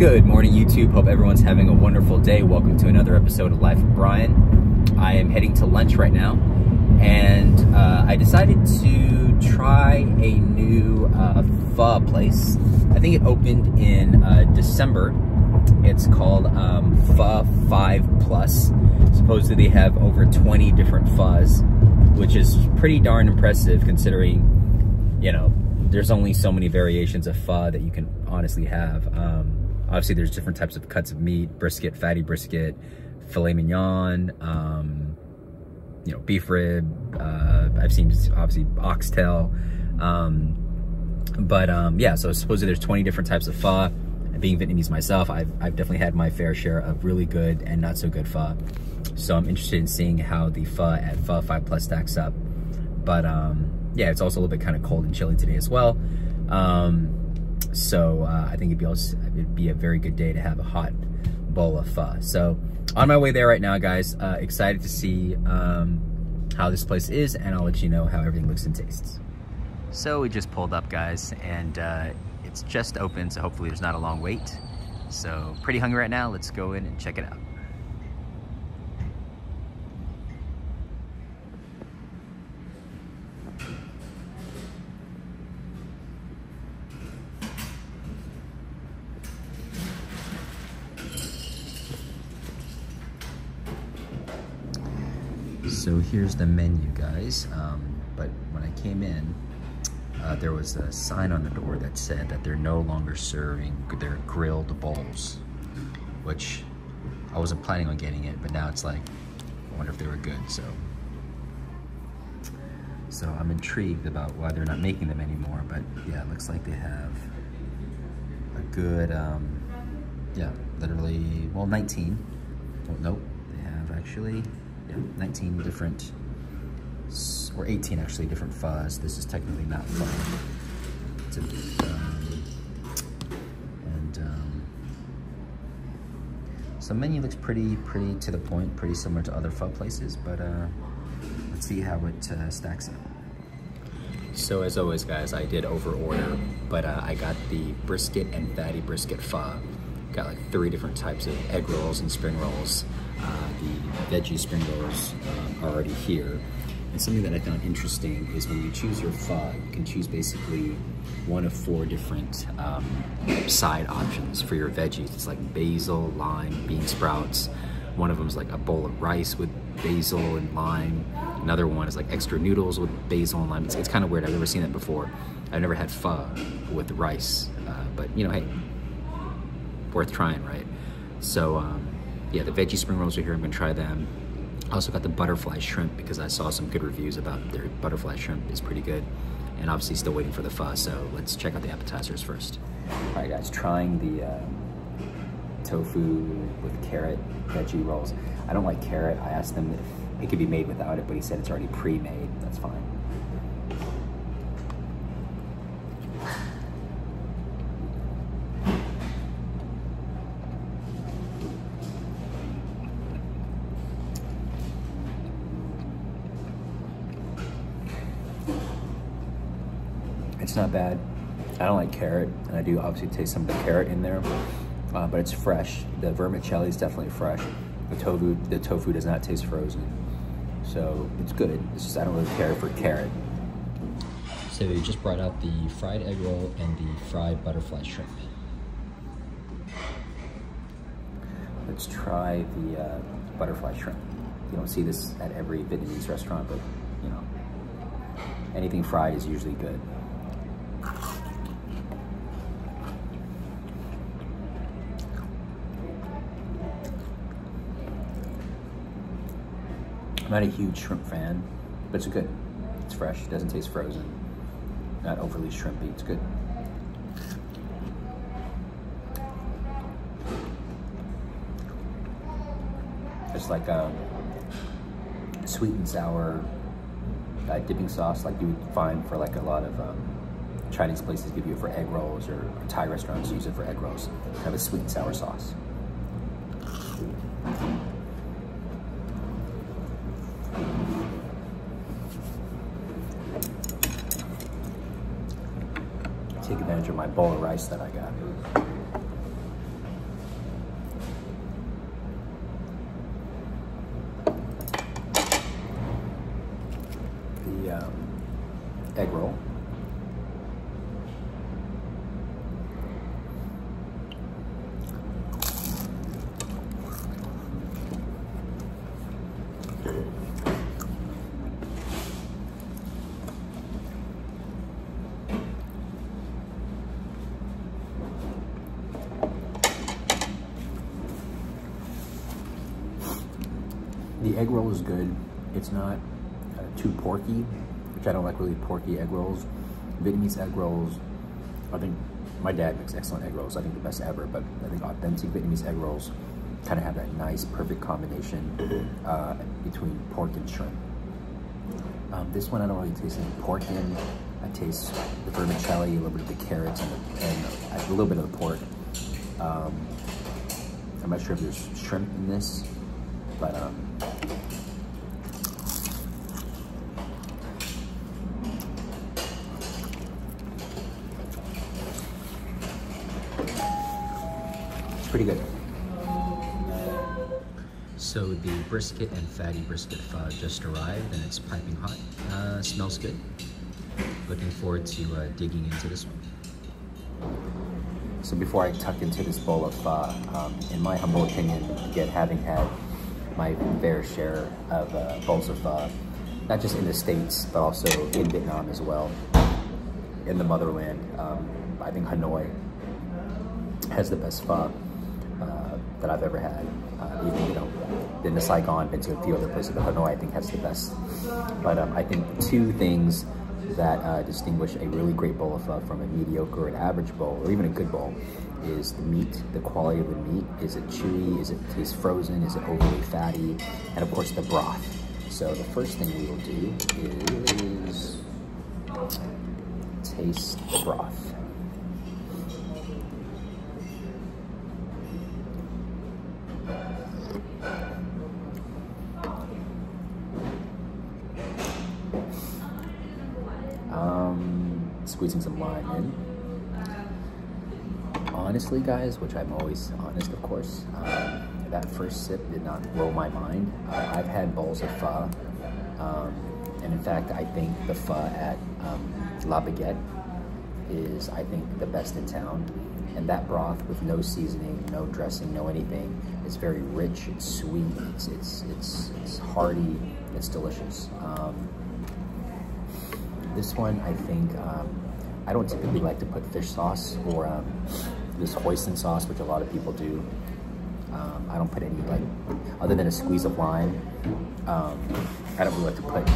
Good morning, YouTube. Hope everyone's having a wonderful day. Welcome to another episode of Life with Brian. I am heading to lunch right now, and I decided to try a new pho place. I think it opened in December. It's called Pho 5Plus. Supposedly they have over 20 different phos, which is pretty darn impressive considering, you know, there's only so many variations of pho that you can honestly have. Obviously, there's different types of cuts of meat: brisket, fatty brisket, filet mignon, you know, beef rib. I've seen obviously oxtail. Yeah, so supposedly there's 20 different types of pho. And being Vietnamese myself, I've definitely had my fair share of really good and not so good pho. So I'm interested in seeing how the pho at Pho 5Plus stacks up. But yeah, it's also a little bit kind of cold and chilly today as well. So I think it'd be a very good day to have a hot bowl of pho. So on my way there right now, guys. Excited to see how this place is, and I'll let you know how everything looks and tastes. So we just pulled up, guys, and it's just open, so hopefully there's not a long wait. So pretty hungry right now. Let's go in and check it out. So here's the menu, guys, but when I came in, there was a sign on the door that said that they're no longer serving their grilled bowls, which I wasn't planning on getting it, but now it's like, I wonder if they were good. So I'm intrigued about why they're not making them anymore, but yeah, it looks like they have a good, yeah, literally, well, 19. Oh, nope, they have actually, 19 different, or 18 actually, different phos. This is technically not pho. So menu looks pretty to the point, pretty similar to other pho places, but let's see how it stacks up. So as always, guys, I did over order, but I got the brisket and fatty brisket pho. Got like 3 different types of egg rolls and spring rolls. The veggie spring rolls are already here. And something that I found interesting is when you choose your pho, you can choose basically one of 4 different side options for your veggies. It's like basil, lime, bean sprouts. One of them is like a bowl of rice with basil and lime. Another one is like extra noodles with basil and lime. It's kind of weird. I've never seen that before. I've never had pho with rice, but you know, hey, worth trying, right? So yeah, the veggie spring rolls are here. I'm gonna try them. I also got the butterfly shrimp because I saw some good reviews about their butterfly shrimp is pretty good. And obviously still waiting for the pho, so let's check out the appetizers first. All right, guys, trying the tofu with carrot veggie rolls. I don't like carrot. I asked him if it could be made without it, but he said it's already pre-made. That's fine. It's not bad. I don't like carrot, and I do obviously taste some of the carrot in there, but it's fresh. The vermicelli is definitely fresh. The tofu does not taste frozen, so it's good. It's just I don't really care for carrot. So we just brought out the fried egg roll and the fried butterfly shrimp. Let's try the butterfly shrimp. You don't see this at every Vietnamese restaurant, but you know, anything fried is usually good. I'm not a huge shrimp fan, but it's good. It's fresh, it doesn't taste frozen. Not overly shrimpy, it's good. It's like a sweet and sour dipping sauce like you would find for like a lot of Chinese places give you it for egg rolls, or Thai restaurants use it for egg rolls. Kind of a sweet and sour sauce. Take advantage of my bowl of rice that I got. egg roll. The egg roll is good. It's not too porky, which I don't like really porky egg rolls. Vietnamese egg rolls, I think my dad makes excellent egg rolls. I think the best ever, but I think authentic Vietnamese egg rolls kind of have that nice, perfect combination between pork and shrimp. This one I don't really taste any pork in. I taste the vermicelli, a little bit of the carrots, and a little bit of the pork. I'm not sure if there's shrimp in this, but it's pretty good. So the brisket and fatty brisket pho just arrived, and it's piping hot. Smells good. Looking forward to digging into this one. So before I tuck into this bowl of pho, in my humble opinion, again, having had my fair share of bowls of pho, not just in the States, but also in Vietnam as well, in the motherland. I think Hanoi has the best pho that I've ever had. Even, you know, been to Saigon, been to a few other places, but Hanoi I think has the best. But I think two things that distinguish a really great bowl of pho from a mediocre or an average bowl, or even a good bowl, is the meat, the quality of the meat. Is it chewy? Is it taste frozen? Is it overly fatty? And of course the broth. So the first thing we will do is taste the broth. Squeezing some lime in. Honestly, guys, which I'm always honest, of course, that first sip did not blow my mind. I've had bowls of pho, and in fact, I think the pho at La Baguette is, I think, the best in town. And that broth with no seasoning, no dressing, no anything, is very rich, it's sweet, it's hearty, it's delicious. This one, I think, I don't typically like to put fish sauce or this hoisin sauce, which a lot of people do. I don't put any, like, other than a squeeze of lime, I don't really like to put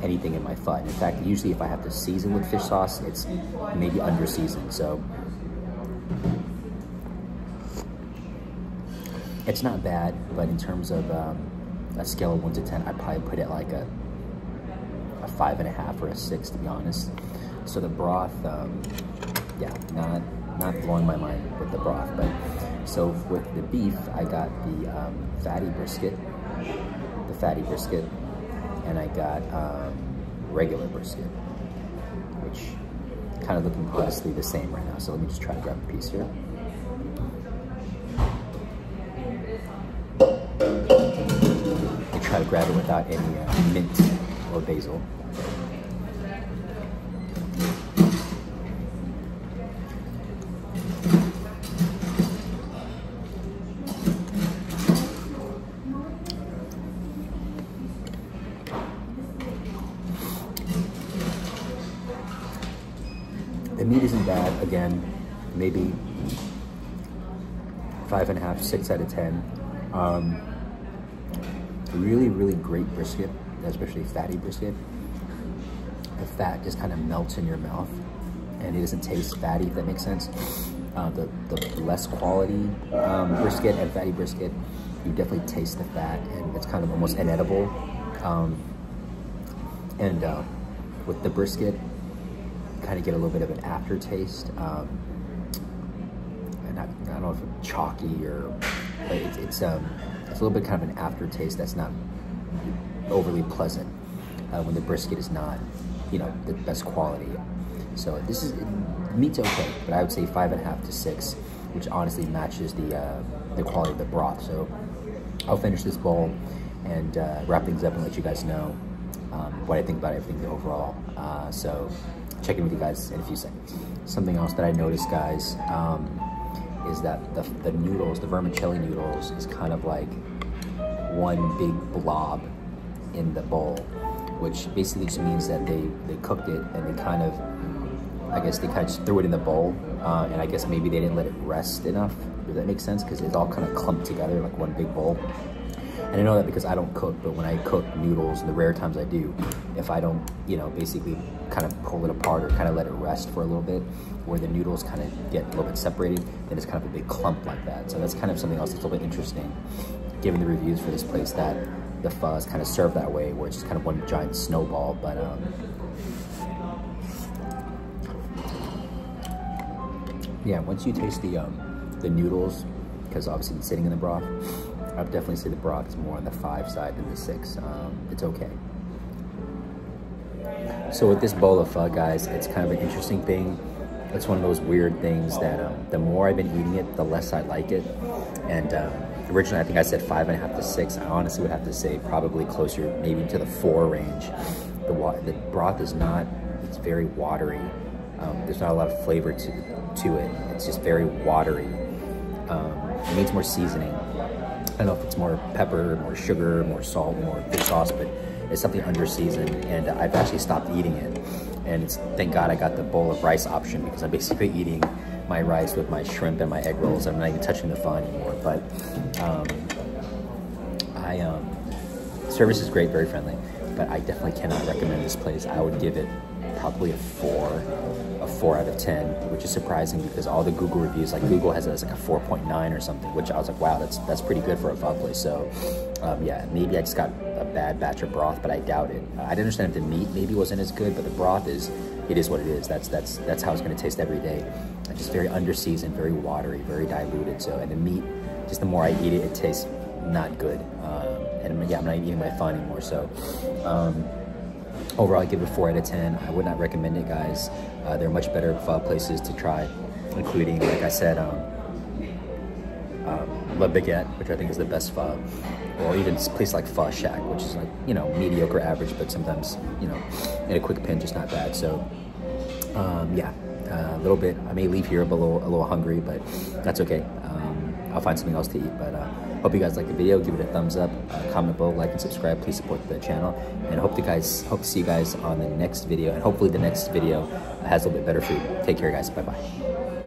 anything in my pho. In fact, usually if I have to season with fish sauce, it's maybe under seasoned. So it's not bad, but in terms of a scale of 1 to 10, I'd probably put it like a 5.5 or a 6, to be honest. So the broth, yeah, not blowing my mind with the broth. But so with the beef, I got the fatty brisket, and I got regular brisket, which kind of looking honestly the same right now. So let me just try to grab a piece here. I try to grab it without any mint or basil. The meat isn't bad. Again, maybe 5.5, 6 out of 10. Really, really great brisket, especially fatty brisket. The fat just kind of melts in your mouth, and it doesn't taste fatty, if that makes sense. The less quality brisket and fatty brisket, you definitely taste the fat, and it's kind of almost inedible. With the brisket, kind of get a little bit of an aftertaste. And I don't know if it's chalky or, but it's a little bit kind of an aftertaste that's not overly pleasant when the brisket is not, you know, the best quality. So this is, meat's okay, but I would say 5.5 to 6, which honestly matches the quality of the broth. So I'll finish this bowl and wrap things up and let you guys know what I think about everything overall. So check in with you guys in a few seconds. Something else that I noticed, guys, is that the noodles, the vermicelli noodles, is kind of like one big blob in the bowl, which basically just means that they cooked it and they kind of, I guess they kind of just threw it in the bowl, and I guess maybe they didn't let it rest enough. Does that make sense? Because it's all kind of clumped together like one big bowl. And I know that because I don't cook, but when I cook noodles, and the rare times I do, if I don't, you know, basically kind of pull it apart or kind of let it rest for a little bit, where the noodles kind of get a little bit separated, then it's kind of a big clump like that. So that's kind of something else that's a little bit interesting, given the reviews for this place, that the pho is kind of served that way, where it's just kind of one giant snowball. But yeah, once you taste the noodles, because obviously it's sitting in the broth, I would definitely say the broth is more on the 5 side than the 6. It's okay. So with this bowl of pho, guys, it's kind of an interesting thing. It's one of those weird things that the more I've been eating it, the less I like it. And originally, I think I said 5.5 to 6. I honestly would have to say probably closer maybe to the 4 range. The broth is not, it's very watery. There's not a lot of flavor to it. It's just very watery. It needs more seasoning. I don't know if it's more pepper, more sugar, more salt, more fish sauce, but it's something under seasoned, and I've actually stopped eating it. And thank God I got the bowl of rice option, because I'm basically eating my rice with my shrimp and my egg rolls. I'm not even touching the pho anymore. But service is great, very friendly, but I definitely cannot recommend this place. I would give it probably a 4 out of 10, which is surprising because all the Google reviews, like Google has it as like a 4.9 or something, which I was like, wow, that's pretty good for a pho place. So yeah, maybe I just got a bad batch of broth, but I doubt it. I didn't understand if the meat maybe wasn't as good, but the broth is what it is. That's how it's going to taste every day. And just very under-seasoned, very watery, very diluted. So, and the meat, just the more I eat it, it tastes not good. And yeah, I'm not eating my pho anymore. So overall, I give it a 4 out of 10. I would not recommend it, guys. There are much better pho places to try, including, like I said, La Baguette, which I think is the best pho, or even a place like Pho Shack, which is like, you know, mediocre average, but sometimes, you know, in a quick pinch, it's not bad. So yeah, a little bit, I may leave here a little hungry, but that's okay. I'll find something else to eat. But hope you guys like the video. Give it a thumbs up, comment below, like and subscribe. Please support the channel, and hope to see you guys on the next video. And hopefully the next video has a little bit better food. Take care, guys. Bye bye.